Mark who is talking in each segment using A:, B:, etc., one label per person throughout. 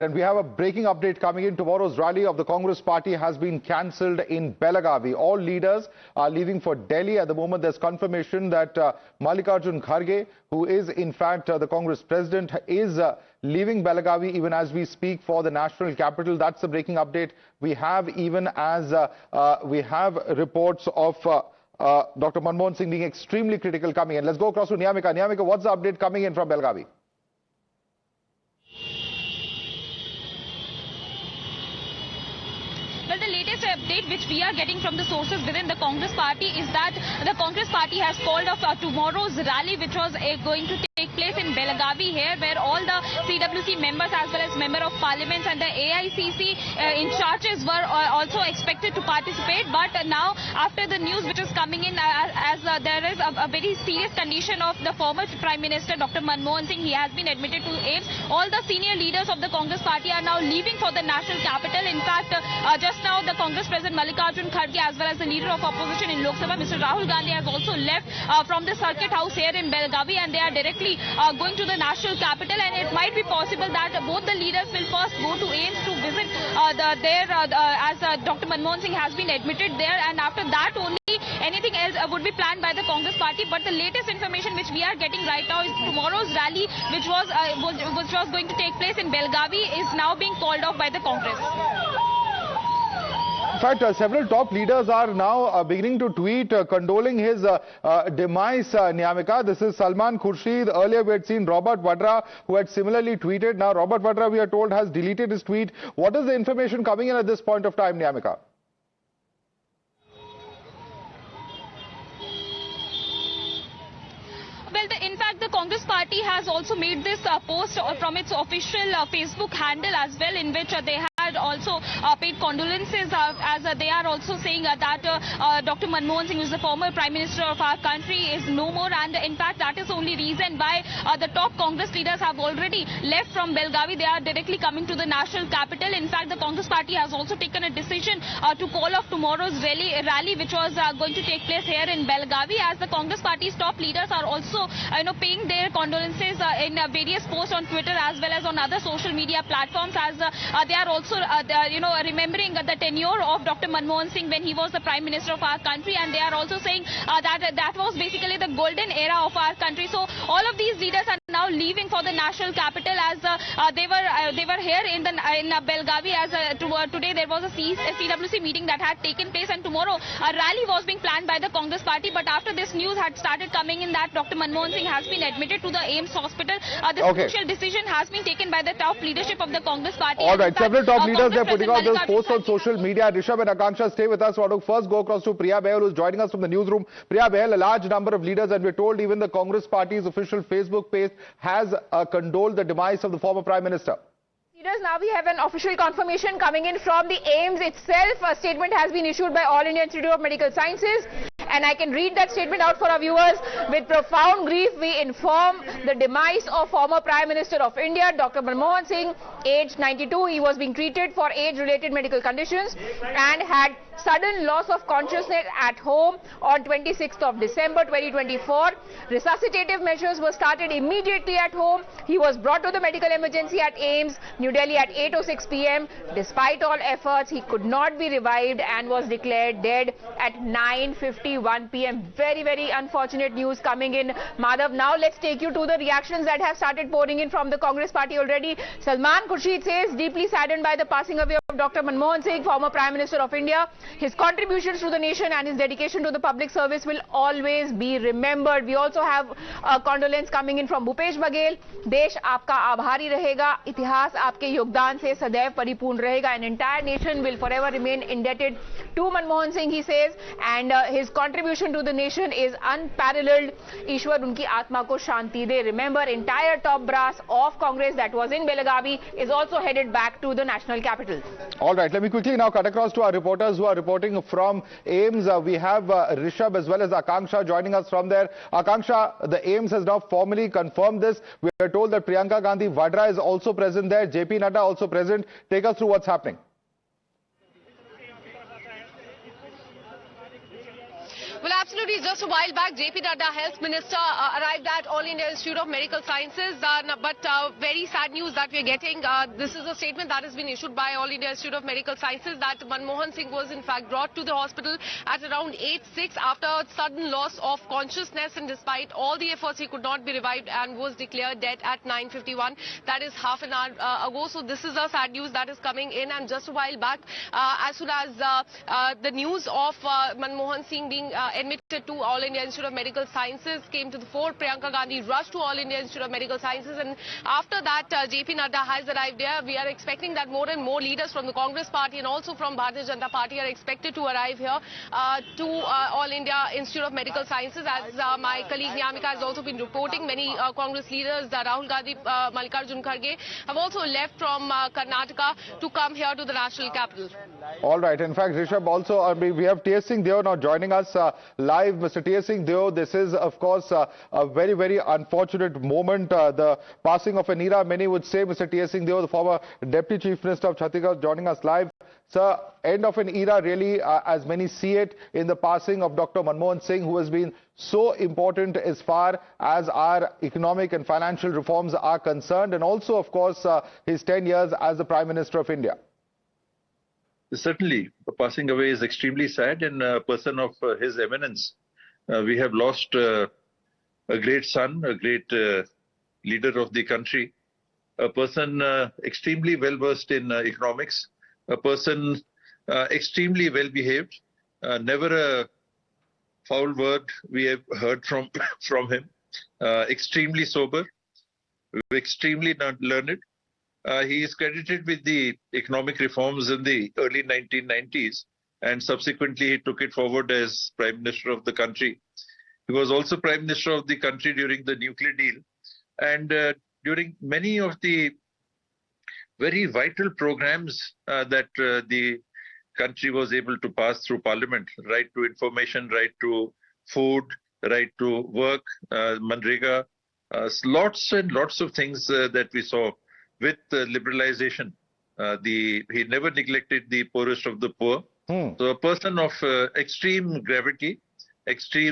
A: And we have a breaking update coming in. Tomorrow's rally of the Congress party has been cancelled in Belagavi. All leaders are leaving for Delhi. At the moment, there's confirmation that Mallikarjun Kharge, who is in fact the Congress president, is leaving Belagavi even as we speak for the national capital. That's the breaking update we have, even as we have reports of Dr. Manmohan Singh being extremely critical coming in. Let's go across to Niyamika. Niyamika, what's the update coming in from Belagavi?
B: Well, the latest update which we are getting from the sources within the Congress party is that the Congress party has called off tomorrow's rally, which was going to take place in Belagavi here, where all the CWC members as well as member of parliaments and the AICC in charges were also expected to participate. But now, after the news which is coming in, as there is a very serious condition of the former Prime Minister Dr. Manmohan Singh, he has been admitted to AIIMS. All the senior leaders of the Congress party are now leaving for the national capital. In fact, just now the Congress President Mallikarjun Kharge as well as the leader of opposition in Lok Sabha, Mr. Rahul Gandhi, has also left from the circuit house here in Belagavi, and they are directly going to the national capital. And it might be possible that both the leaders will first go to AIIMS to visit as Dr. Manmohan Singh has been admitted there, and after that only anything else would be planned by the Congress party. But the latest information which we are getting right now is tomorrow's rally, which was going to take place in Belagavi, is now being called off by the Congress.
A: In fact, several top leaders are now beginning to tweet condoling his demise, Niyamika. This is Salman Khurshid. Earlier we had seen Robert Vadra, who had similarly tweeted. Now Robert Vadra, we are told, has deleted his tweet. What is the information coming in at this point of time, Niyamika?
B: Well, in fact, the Congress party has also made this post from its official Facebook handle as well, in which they had also paid condolences, as they are also saying that Dr. Manmohan Singh, who is the former Prime Minister of our country, is no more. And in fact, that is the only reason why the top Congress leaders have already left from Belagavi. They are directly coming to the national capital. In fact, the Congress party has also taken a decision to call off tomorrow's rally, which was going to take place here in Belagavi, as the Congress party's top leaders are also paying their condolences in various posts on Twitter as well as on other social media platforms, as they are also remembering the tenure of Dr. Manmohan Singh when he was the Prime Minister of our country, and they are also saying that was basically the golden era of our country. So all of these leaders are now leaving for the national capital, as they were here in Belagavi, as today there was a CWC meeting that had taken place, and tomorrow a rally was being planned by the Congress party. But after this news had started coming in that Dr. Manmohan Singh has been admitted to the AIIMS hospital, this crucial decision has been taken by the top leadership of the Congress party.
A: All right, several top leaders, they're putting out those posts on social media. Rishabh and Akanksha, stay with us. I want to first go across to Priya Behel, who's joining us from the newsroom. Priya Behel, a large number of leaders, and we're told even the Congress party's official Facebook page has condoled the demise of the former Prime Minister.
C: Leaders, now we have an official confirmation coming in from the AIIMS itself. A statement has been issued by All India Institute of Medical Sciences, and I can read that statement out for our viewers. With profound grief, we inform the demise of former Prime Minister of India, Dr. Manmohan Singh, aged 92. He was being treated for age-related medical conditions and had sudden loss of consciousness at home on 26th of December 2024. Resuscitative measures were started immediately at home. He was brought to the medical emergency at AIIMS, New Delhi at 8:06 p.m. Despite all efforts, he could not be revived and was declared dead at 9:51 p.m. Very, very unfortunate news coming in, Madhav. Now let's take you to the reactions that have started pouring in from the Congress party already. Salman Khurshid says, deeply saddened by the passing away of Dr. Manmohan Singh, former Prime Minister of India. His contributions to the nation and his dedication to the public service will always be remembered. We also have a condolence coming in from Bhupesh Baghel. Desh aapka aabhari rahega. Itihas aapke yogdan se sadaiv paripurn rahega. An entire nation will forever remain indebted to Manmohan Singh, he says, and his contribution to the nation is unparalleled. Ishwar unki atma ko shanti de. Remember, entire top brass of Congress that was in Belagavi is also headed back to the national capital.
A: All right, let me quickly now cut across to our reporters who are reporting from AIIMS. We have Rishabh as well as Akanksha joining us from there. Akanksha, the AIIMS has now formally confirmed this. We are told that Priyanka Gandhi Vadra is also present there, JP Nadda also present. Take us through what's happening.
D: Well, Absolutely. Just a while back, JP Nadda, Health Minister, arrived at All India Institute of Medical Sciences. But very sad news that we're getting. This is a statement that has been issued by All India Institute of Medical Sciences that Manmohan Singh was in fact brought to the hospital at around 8:06 after a sudden loss of consciousness, and despite all the efforts he could not be revived and was declared dead at 9:51. That is half an hour ago. So this is a sad news that is coming in. And just a while back, as soon as the news of Manmohan Singh being admitted to All India Institute of Medical Sciences came to the fore, Priyanka Gandhi rushed to All India Institute of Medical Sciences, and after that JP Nadda has arrived there. We are expecting that more and more leaders from the Congress party and also from Bharatiya Janata Party are expected to arrive here to All India Institute of Medical Sciences. As my colleague Nyamika has also been reporting, many Congress leaders, Rahul Gandhi, Mallikarjun Kharge, have also left from Karnataka to come here to the national capital.
A: All right. In fact, Rishabh, also we have T.S. Singh Deo now joining us live. Mr. T.S. Singh Deo, this is of course a very, very unfortunate moment. The passing of an era, many would say. Mr. T.S. Singh Deo, the former Deputy Chief Minister of Chhattisgarh, joining us live. Sir, end of an era really, as many see it, in the passing of Dr. Manmohan Singh, who has been so important as far as our economic and financial reforms are concerned, and also, of course, his 10 years as the Prime Minister of India.
E: Certainly, passing away is extremely sad, and a person of his eminence. We have lost a great son, a great leader of the country, a person extremely well versed in economics, a person extremely well behaved, never a foul word we have heard from him, extremely sober, extremely learned. He is credited with the economic reforms in the early 1990s, and subsequently he took it forward as Prime Minister of the country. He was also Prime Minister of the country during the nuclear deal, and during many of the very vital programs that the country was able to pass through Parliament: right to information, right to food, right to work, Manrega, lots and lots of things that we saw. With liberalization, he never neglected the poorest of the poor. So a person of extreme gravity, extreme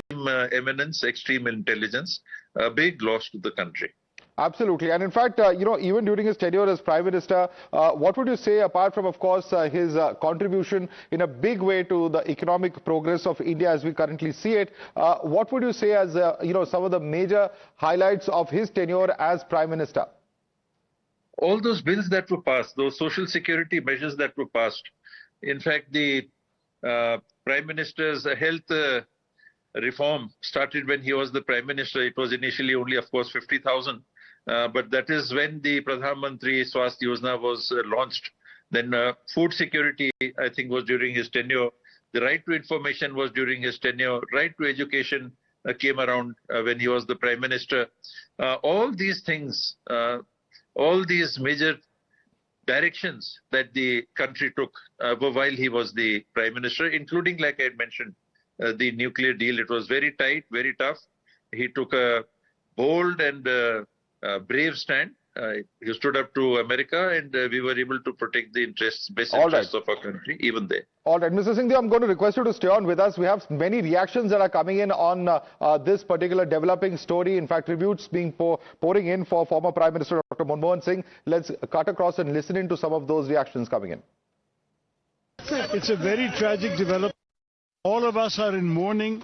E: eminence, extreme intelligence, a big loss to the country.
A: Absolutely. And in fact, even during his tenure as Prime Minister, what would you say, apart from, of course, his contribution in a big way to the economic progress of India as we currently see it, what would you say as, some of the major highlights of his tenure as Prime Minister?
E: All those bills that were passed, those social security measures that were passed. In fact, the Prime Minister's health reform started when he was the Prime Minister. It was initially only, of course, 50,000. But that is when the Pradhan Mantri Swasthya Yojana was launched. Then food security, I think, was during his tenure. The right to information was during his tenure. Right to education came around when he was the Prime Minister. All these things, all these major directions that the country took were while he was the Prime Minister, including, like I mentioned, the nuclear deal. It was very tight, very tough. He took a bold and brave stand. He stood up to America, and we were able to protect the best interests of our country, even there.
A: All right, Mr. Singh, I'm going to request you to stay on with us. We have many reactions that are coming in on this particular developing story. In fact, tributes being pouring in for former Prime Minister Dr. Manmohan Singh. Let's cut across and listen into some of those reactions coming in.
F: It's a very tragic development. All of us are in mourning.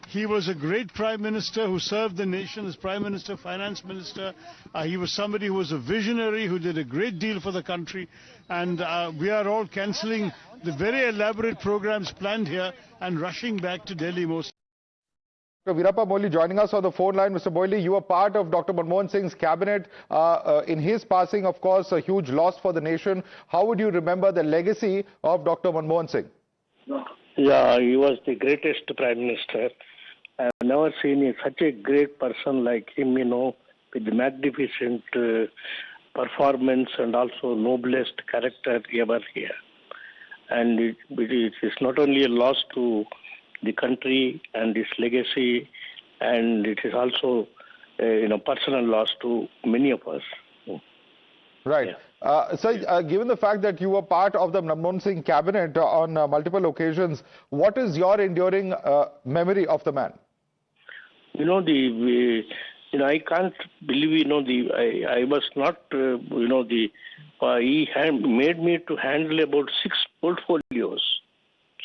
F: He was a great Prime Minister who served the nation as Prime Minister, Finance Minister. He was somebody who was a visionary, who did a great deal for the country. And we are all cancelling the very elaborate programs planned here and rushing back to Delhi most.
A: Dr. Veerappa Moily joining us on the phone line. Mr. Moily, you were part of Dr. Manmohan Singh's cabinet. In his passing, of course, a huge loss for the nation. How would you remember the legacy of Dr. Manmohan Singh?
G: Yeah, he was the greatest Prime Minister. I've never seen such a great person like him, with the magnificent performance and also noblest character ever here. And it is not only a loss to the country and its legacy, and it is also a personal loss to many of us.
A: Right. Given the fact that you were part of the Manmohan Singh cabinet on multiple occasions, what is your enduring memory of the man?
G: I can't believe, I was not, he made me to handle about 6 portfolios.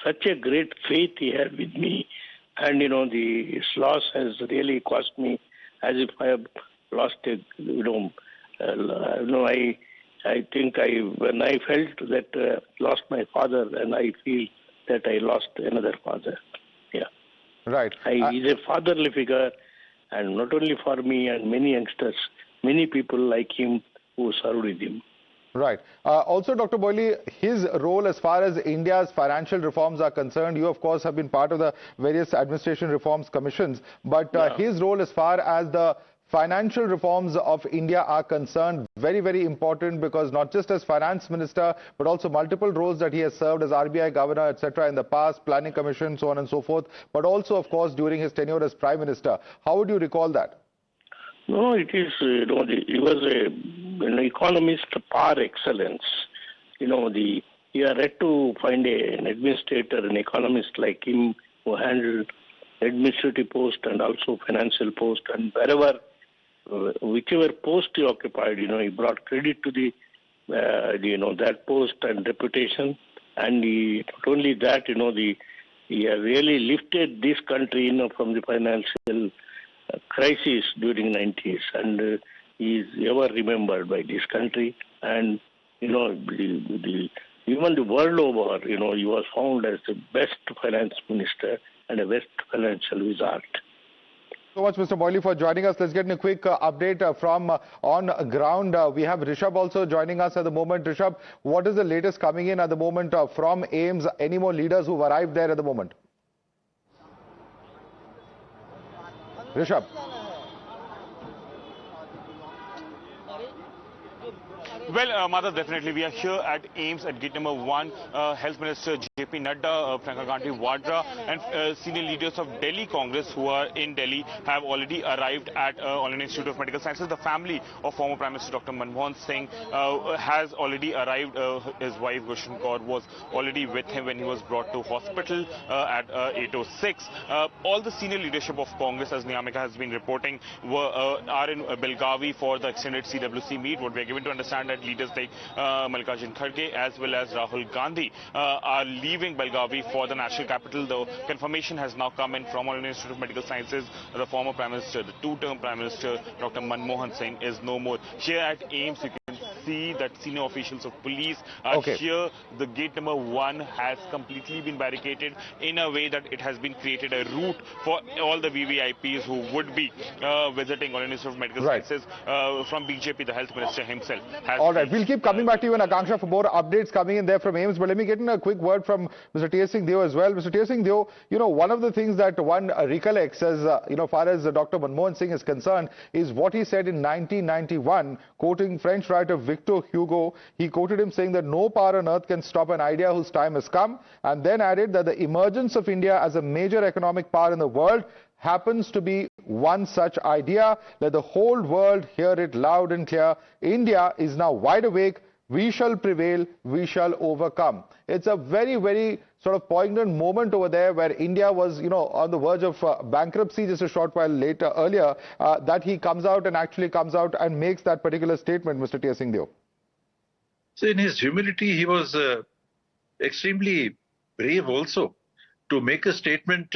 G: Such a great faith he had with me. And, his loss has really cost me as if I have lost I think when I felt that lost my father, and I feel that I lost another father. Yeah.
A: Right.
G: He's a fatherly figure, and not only for me and many youngsters, many people like him who served with him.
A: Right. Also, Dr. Boyle, his role as far as India's financial reforms are concerned, you of course have been part of the various administration reforms commissions, but his role as far as the financial reforms of India are concerned, very, very important, because not just as finance minister, but also multiple roles that he has served as RBI governor, etc. in the past, planning commission, so on and so forth, but also, of course, during his tenure as prime minister. How would you recall that?
G: No, it is, he was an economist par excellence. You are yet to find an administrator, an economist like him who handled administrative post and also financial post, and wherever, whichever post he occupied, he brought credit to the, that post and reputation. And not only that, he really lifted this country, from the financial crisis during 90s, and he is ever remembered by this country. And even the world over, he was found as the best finance minister and a best financial wizard.
A: So much, Mr. Boyle, for joining us. Let's get a quick update from on ground. We have Rishabh also joining us at the moment. Rishabh, what is the latest coming in at the moment from AIIMS? Any more leaders who've arrived there at the moment? Rishabh.
H: Well, Madhav, definitely we are here at AIIMS at gate number 1. Health Minister JP Nadda, Priyanka Gandhi Vadra, and senior leaders of Delhi Congress who are in Delhi have already arrived at All India Institute of Medical Sciences. The family of former Prime Minister Dr. Manmohan Singh has already arrived. His wife Gulshan Kaur was already with him when he was brought to hospital at 8:06. All the senior leadership of Congress, as Niyamika has been reporting, are in Belgavi for the extended CWC meet. What we are given to understand that leaders like Mallikarjun Kharge as well as Rahul Gandhi are leaving Belgavi for the national capital. The confirmation has now come in from All India Institute of Medical Sciences. The former Prime Minister, the two-term Prime Minister, Dr. Manmohan Singh, is no more. Here at AIIMS, you can see that senior officials of police are here. The gate number 1 has completely been barricaded in a way that it has been created a route for all the VVIPs who would be visiting All India Institute of Medical Sciences from BJP, the health minister himself.
A: All right, we'll keep coming back to you and Akanksha for more updates coming in there from AIIMS, but let me get in a quick word from Mr. T.S. Singh Deo as well. Mr. T.S. Singh Deo, one of the things that one recollects as, far as Dr. Manmohan Singh is concerned is what he said in 1991, quoting French writer Victor Hugo. He quoted him saying that no power on earth can stop an idea whose time has come, and then added that the emergence of India as a major economic power in the world happens to be one such idea. Let the whole world hear it loud and clear. India is now wide awake. We shall prevail. We shall overcome. It's a very, very sort of poignant moment over there where India was, on the verge of bankruptcy just a short while earlier, that he comes out and makes that particular statement, Mr. T.S. Singh Deo.
E: So in his humility, he was extremely brave also to make a statement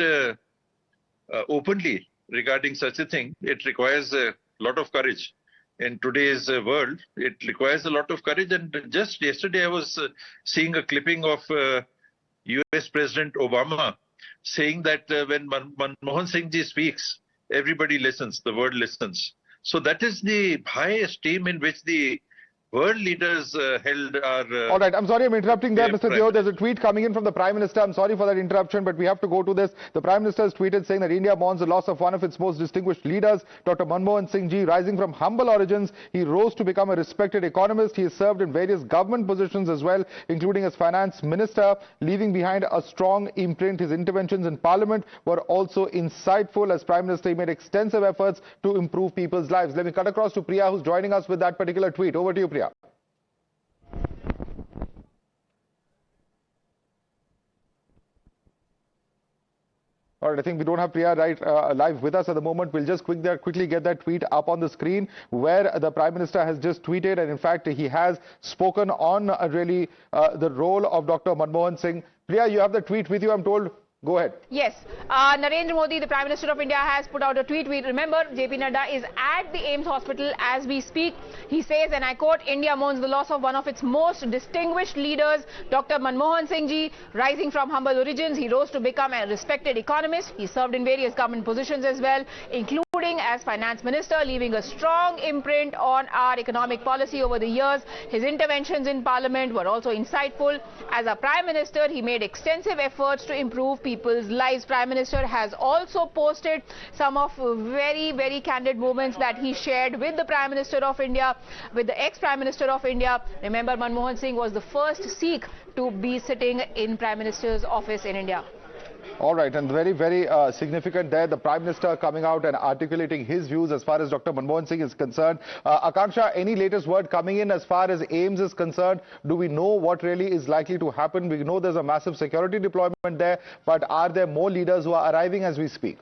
E: openly regarding such a thing. It requires a lot of courage. In today's world, it requires a lot of courage. And just yesterday, I was seeing a clipping of US President Obama saying that when Manmohan Singh ji speaks, everybody listens, the world listens. So that is the high esteem in which the world leaders held our...
A: All right, I'm sorry I'm interrupting there, Mr. Deo. There's a tweet coming in from the Prime Minister. I'm sorry for that interruption, but we have to go to this. The Prime Minister has tweeted saying that India mourns the loss of one of its most distinguished leaders, Dr. Manmohan Singh Ji. Rising from humble origins, he rose to become a respected economist. He has served in various government positions as well, including as Finance Minister, leaving behind a strong imprint. His interventions in Parliament were also insightful. As Prime Minister, he made extensive efforts to improve people's lives. Let me cut across to Priya, who's joining us with that particular tweet. Over to you, Priya. All right, I think we don't have Priya live with us at the moment. We'll just quickly get that tweet up on the screen where the Prime Minister has just tweeted, and in fact he has spoken on the role of Dr. Manmohan Singh. Priya, you have the tweet with you, I'm told. Go ahead.
C: Yes. Narendra Modi, the Prime Minister of India, has put out a tweet. We remember JP Nadda is at the AIIMS hospital as we speak. He says, and I quote, "India mourns the loss of one of its most distinguished leaders, Dr. Manmohan Singh Ji. Rising from humble origins, he rose to become a respected economist. He served in various government positions as well, including as Finance Minister, leaving a strong imprint on our economic policy over the years. His interventions in Parliament were also insightful. As a Prime Minister, he made extensive efforts to improve people's lives." Prime Minister has also posted some of very candid moments that he shared with the Prime Minister of India, with the ex-Prime Minister of India. Remember, Manmohan Singh was the first Sikh to be sitting in Prime Minister's office in India.
A: All right, and very significant there, the Prime Minister coming out and articulating his views as far as Dr. Manmohan Singh is concerned. Akanksha, any latest word coming in as far as AIIMS is concerned? Do we know what really is likely to happen? We know there's a massive security deployment there, but are there more leaders who are arriving as we speak?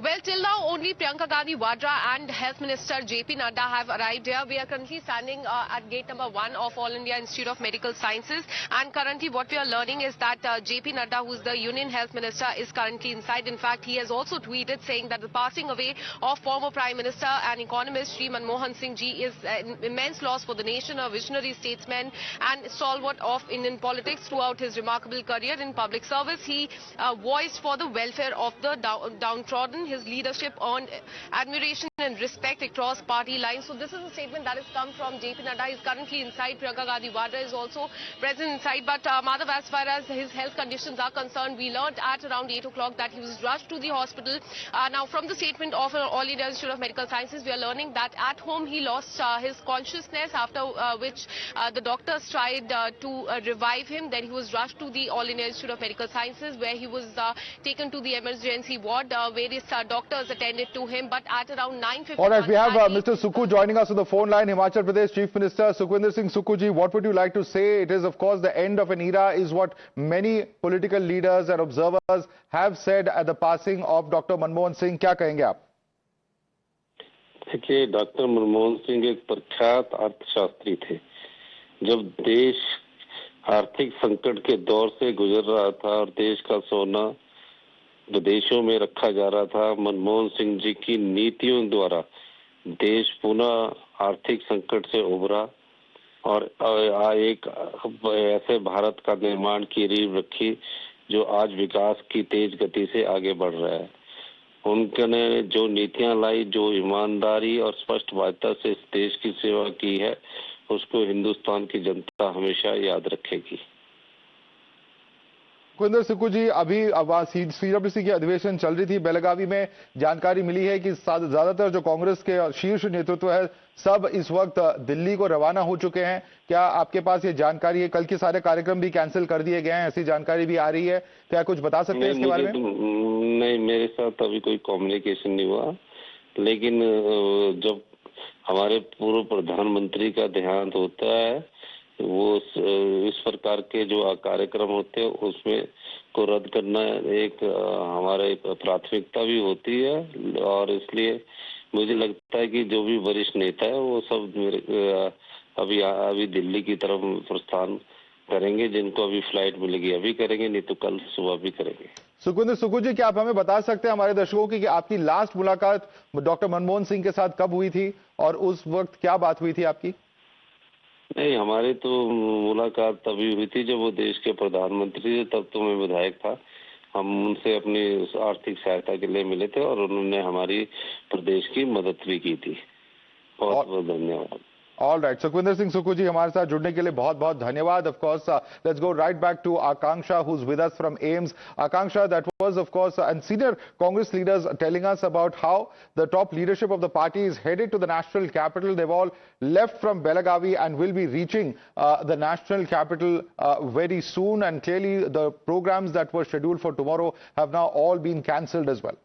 D: Well, till now, only Priyanka Gandhi Vadra and Health Minister JP Nadda have arrived here. We are currently standing at gate number 1 of All India Institute of Medical Sciences. And currently what we are learning is that JP Nadda, who is the Union Health Minister, is currently inside. In fact, he has also tweeted saying that the passing away of former Prime Minister and economist Shri Manmohan Singh Ji is an immense loss for the nation, a visionary statesman and stalwart of Indian politics. Throughout his remarkable career in public service, he voiced for the welfare of the downtrodden. His leadership earned admiration and respect across party lines. So this is a statement that has come from JP Nadda. He is currently inside. Priyanka Gandhi Vadra is also present inside. But Madhav, as far as his health conditions are concerned, we learned at around 8 o'clock that he was rushed to the hospital. Now, from the statement of All India Institute of Medical Sciences, we are learning that at home he lost his consciousness, after which the doctors tried to revive him. Then he was rushed to the All India Institute of Medical Sciences, where he was taken to the emergency ward. Various doctors attended to him, but at around 9:50.
A: All right, we have Mr. Sukhu joining us on the phone line. Himachal Pradesh Chief Minister Sukhwinder Singh Sukhu ji, what would you like to say? It is, of course, the end of an era, is what many political leaders and observers have said at the passing of Dr. Manmohan Singh. क्या कहेंगे आप?
I: देखिए, doctor Manmohan Singh एक प्रख्यात अर्थशास्त्री थे. जब देश आर्थिक संकट के दौर से गुजर रहा था और देश का सोना विदेशों में रखा जा रहा था, मनमोहन सिंह जी की नीतियों द्वारा देश पुनः आर्थिक संकट से उभरा और एक ऐसे भारत का निर्माण की नींव रखी जो आज विकास की तेज गति से आगे बढ़ रहा है. उन्होंने जो नीतियां लाई, जो ईमानदारी और स्पष्टवादिता से इस देश की सेवा की है, उसको हिंदुस्तान की जनता हमेशा याद रखेगी.
A: सुखविंदर सिक्कू जी, अभी सीडब्ल्यूसी की अधिवेशन चल रही थी बेलगावी में. जानकारी मिली है कि ज्यादातर जो कांग्रेस के शीर्ष नेतृत्व है, सब इस वक्त दिल्ली को रवाना हो चुके हैं. क्या आपके पास ये जानकारी है? कल के सारे कार्यक्रम भी कैंसिल कर दिए गए हैं, ऐसी जानकारी भी आ रही है. क्या कुछ बता सकते हैं इसके बारे में?
I: नहीं, मेरे साथ अभी कोई कम्युनिकेशन नहीं हुआ, लेकिन जब हमारे पूर्व प्रधानमंत्री का देहांत होता है, वो इस प्रकार के जो कार्यक्रम होते हैं उसमें को रद्द करना एक हमारे प्राथमिकता भी होती है. और इसलिए मुझे लगता है कि जो भी वरिष्ठ नेता है वो सब अभी दिल्ली की तरफ प्रस्थान करेंगे. जिनको अभी फ्लाइट मिलेगी अभी करेंगे, नहीं तो कल सुबह भी करेंगे.
A: सुखविंदर सिक्कू जी, क्या आप हमें बता सकते हैं हमारे दर्शकों की कि आपकी लास्ट मुलाकात डॉक्टर मनमोहन सिंह के साथ कब हुई थी और उस वक्त क्या बात हुई थी आपकी?
I: नहीं, हमारी तो मुलाकात तभी हुई थी जब वो देश के प्रधानमंत्री थे. तब तो मैं विधायक था. हम उनसे अपनी आर्थिक सहायता के लिए मिले थे और उन्होंने हमारी प्रदेश की मदद भी की थी. बहुत बहुत धन्यवाद.
A: All right, Sukhwinder Singh Sukhu ji, हमारे साथ जुड़ने के लिए बहुत बहुत धन्यवाद. Of course, let's go right back to Akanksha, who's with us from AIIMS. Akanksha, that was, of course, and senior Congress leaders telling us about how the top leadership of the party is headed to the national capital. They've all left from Belagavi and will be reaching the national capital very soon. And clearly, the programs that were scheduled for tomorrow have now all been cancelled as well.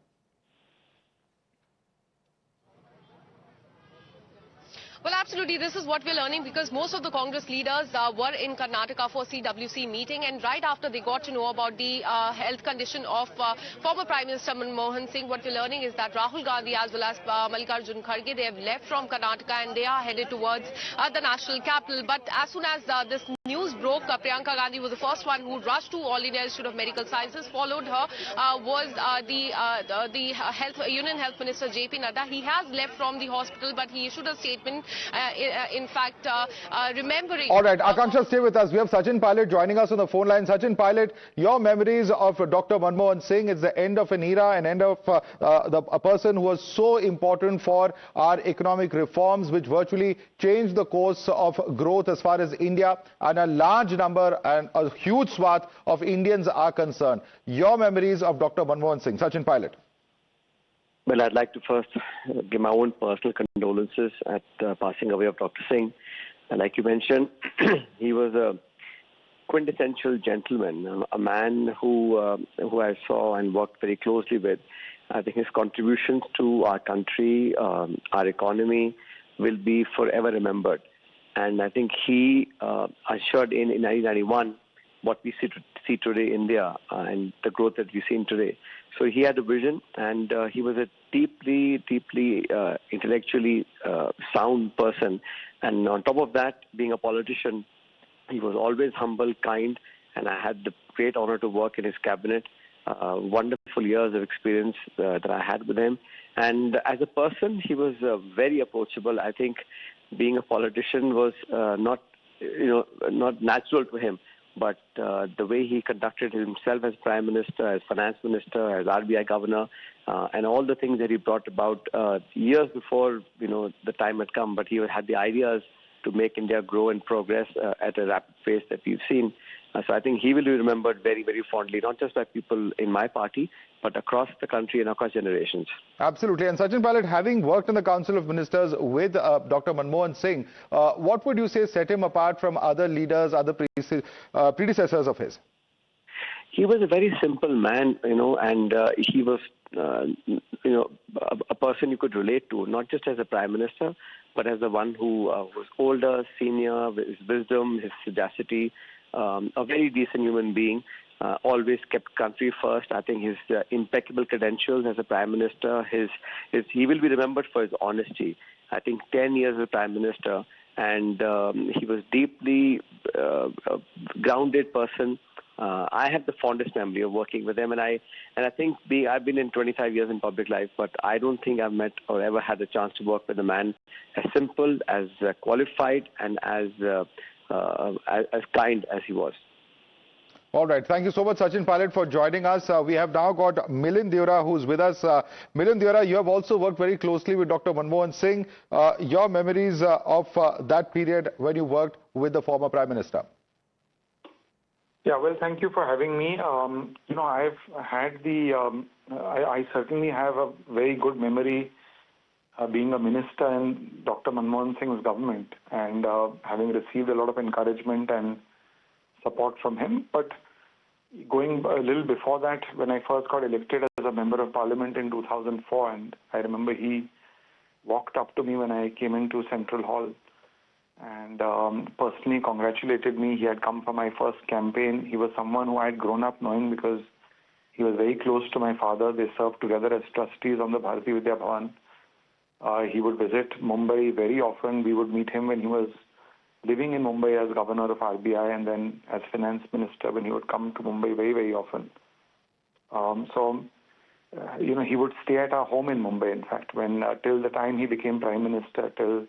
D: Well, absolutely. This is what we're learning because most of the Congress leaders were in Karnataka for CWC meeting, and right after they got to know about the health condition of former Prime Minister Manmohan Singh, what we're learning is that Rahul Gandhi as well as Mallikarjun Kharge, they have left from Karnataka and they are headed towards the national capital. But as soon as this news broke, Priyanka Gandhi was the first one who rushed to All India Institute of Medical Sciences. Followed her was the Union Health Minister JP Nadda. He has left from the hospital, but he issued a statement, in fact, remembering...
A: All right, Akanksha, stay with us. We have Sachin Pilot joining us on the phone line. Sachin Pilot, your memories of Dr. Manmohan Singh. It's the end of an era, an end of a person who was so important for our economic reforms, which virtually changed the course of growth as far as India and a large number and a huge swath of Indians are concerned. Your memories of Dr. Manmohan Singh. Sachin Pilot.
J: Well, I'd like to first give my own personal condolences at passing away of Dr. Singh. And like you mentioned, he was a quintessential gentleman, a man who I saw and worked very closely with. I think his contributions to our country, our economy, will be forever remembered. And I think he ushered in 1991 what we see today in India and the growth that we've seen today. So he had a vision, and he was a deeply intellectually sound person. And on top of that, being a politician, he was always humble, kind, and I had the great honor to work in his cabinet. Wonderful years of experience that I had with him. And as a person, he was very approachable. I think being a politician was not natural to him. But the way he conducted himself as Prime Minister, as Finance Minister, as RBI Governor, and all the things that he brought about years before the time had come, but he had the ideas to make India grow and progress at a rapid pace that we've seen. So I think he will be remembered very, very fondly, not just by people in my party, but across the country and across generations. Absolutely. And Sachin Pilot, having worked in the Council of Ministers with Dr. Manmohan Singh, what would you say set him apart from other leaders, other predecessors of his? He was a very simple man, and he was, a person you could relate to, not just as a Prime Minister, but as the one who was older, senior, with his wisdom, his sagacity, a very decent human being, always kept country first. I think his impeccable credentials as a Prime Minister, he will be remembered for his honesty. I think 10 years as a Prime Minister, and he was deeply grounded person. I have the fondest memory of working with him, and I think I've been in 25 years in public life, but I don't think I've met or ever had the chance to work with a man as simple, as qualified, and as kind as he was. All right. Thank you so much, Sachin Pilot, for joining us. We have now got Milind Deora, who's with us. Milind Deora, you have also worked very closely with Dr. Manmohan Singh. Your memories of that period when you worked with the former Prime Minister?
K: Yeah, well, thank you for having me. I've had I certainly have a very good memory being a minister in Dr. Manmohan Singh's government and having received a lot of encouragement and support from him. But going a little before that, when I first got elected as a member of parliament in 2004, and I remember he walked up to me when I came into Central Hall and personally congratulated me. He had come for my first campaign. He was someone who I had grown up knowing because he was very close to my father. They served together as trustees on the Bharati Vidya Bhavan. He would visit Mumbai very often. We would meet him when he was living in Mumbai as governor of RBI and then as finance minister when he would come to Mumbai very, very often. He would stay at our home in Mumbai, in fact, when till the time he became Prime Minister, till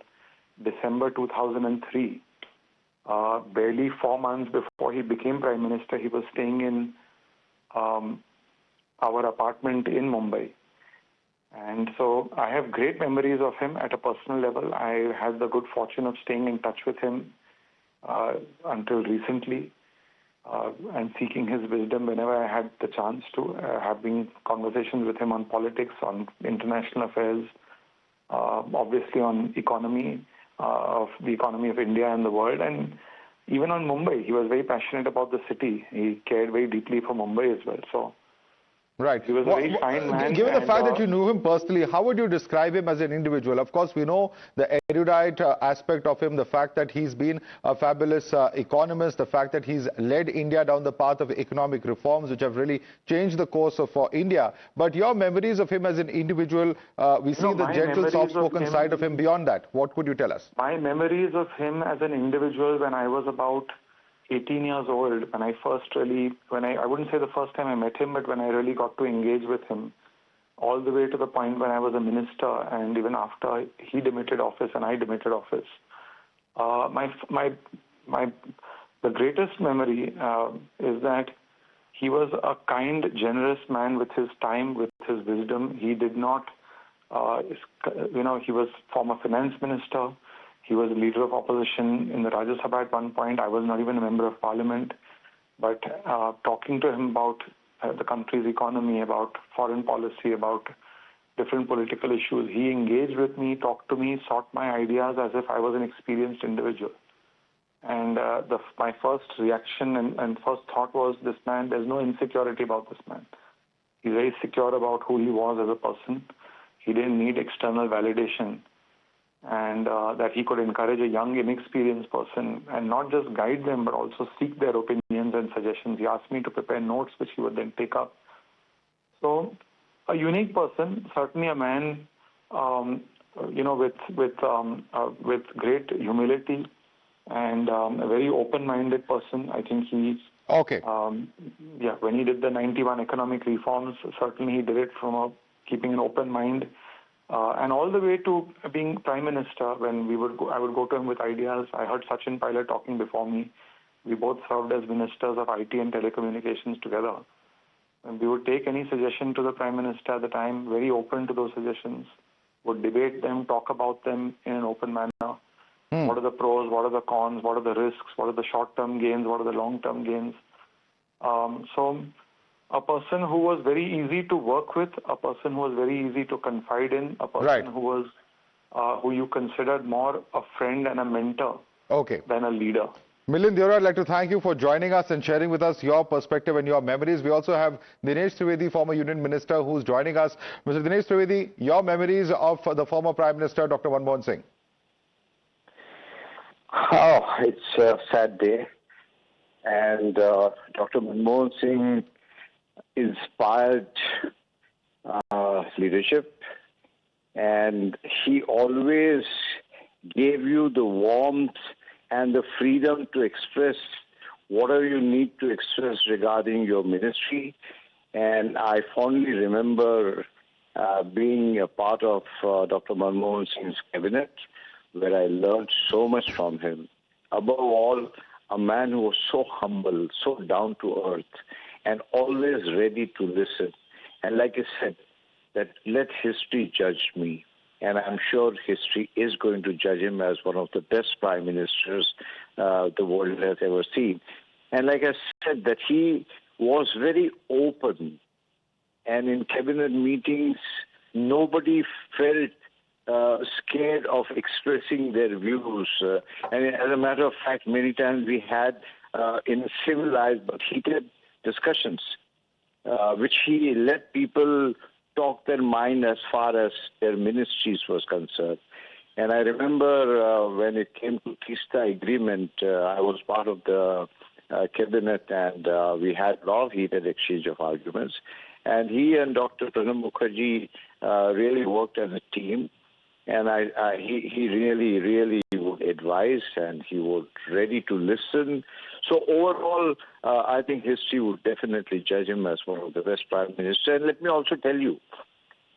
K: December 2003. Barely 4 months before he became Prime Minister, he was staying in our apartment in Mumbai. And so I have great memories of him at a personal level. I had the good fortune of staying in touch with him until recently and seeking his wisdom whenever I had the chance to, having conversations with him on politics, on international affairs, obviously on economy, of the economy of India and the world, and even on Mumbai. He was very passionate about the city. He cared very deeply for Mumbai as well. So
A: Right.
K: He was a very fine man.
A: Given the fact that you knew him personally, how would you describe him as an individual? Of course, we know the erudite aspect of him, the fact that he's been a fabulous economist, the fact that he's led India down the path of economic reforms, which have really changed the course of India. But your memories of him as an individual, we see the gentle, soft-spoken side of him beyond that. What could you tell us?
K: My memories of him as an individual when I was about 18 years old, when I first really, I wouldn't say the first time I met him, but when I really got to engage with him, all the way to the point when I was a minister and even after he demitted office and I demitted office. The greatest memory is that he was a kind, generous man with his time, with his wisdom. He did not, he was former finance minister. He was a leader of opposition in the Rajya Sabha at one point. I was not even a member of parliament. But talking to him about the country's economy, about foreign policy, about different political issues, he engaged with me, talked to me, sought my ideas as if I was an experienced individual. And my first reaction and first thought was, this man, there's no insecurity about this man. He's very secure about who he was as a person. He didn't need external validation. And that he could encourage a young, inexperienced person and not just guide them, but also seek their opinions and suggestions. He asked me to prepare notes, which he would then take up. So, a unique person, certainly a man, with great humility and a very open-minded person. I think he, when he did the 91 economic reforms, certainly he did it from keeping an open mind. And all the way to being Prime Minister, when I would go to him with ideas. I heard Sachin Pilot talking before me. We both served as ministers of IT and telecommunications together. And we would take any suggestion to the Prime Minister at the time, very open to those suggestions, would debate them, talk about them in an open manner. What are the pros, what are the cons, what are the risks, what are the short-term gains, what are the long-term gains. So a person who was very easy to work with, a person who was very easy to confide in, a person who was who you considered more a friend and a mentor than a leader.
A: Milind Deora, I'd like to thank you for joining us and sharing with us your perspective and your memories. We also have Dinesh Trivedi, former Union Minister, who's joining us. Mr. Dinesh Trivedi, your memories of the former Prime Minister, Dr. Manmohan Singh.
L: Oh, it's a sad day. And Dr. Manmohan Singh inspired leadership, and he always gave you the warmth and the freedom to express whatever you need to express regarding your ministry. And I fondly remember being a part of Dr. Manmohan Singh's cabinet, where I learned so much from him. Above all, a man who was so humble, so down to earth, and always ready to listen. And like I said, that let history judge me. And I'm sure history is going to judge him as one of the best prime ministers the world has ever seen. And like I said, that he was very open. And in cabinet meetings, nobody felt scared of expressing their views. And as a matter of fact, many times we had in civilized but heated discussions, which he let people talk their mind as far as their ministries was concerned. And I remember when it came to Tista agreement, I was part of the cabinet, and we had a lot of heated exchange of arguments. And he and Dr. Pranab Mukherjee really worked as a team. And he really would advise, and he was ready to listen. So overall, I think history would definitely judge him as one of the best prime ministers. And let me also tell you,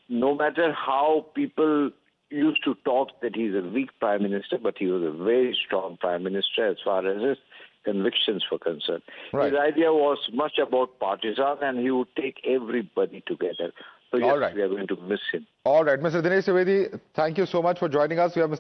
L: no matter how people used to talk that he's a weak prime minister, but he was a very strong prime minister as far as his convictions were concerned. His idea was much about partisan, and he would take everybody together. So yes, we are going to miss him.
A: All right, Mr. Dinesh Trivedi, thank you so much for joining us. We have Mr.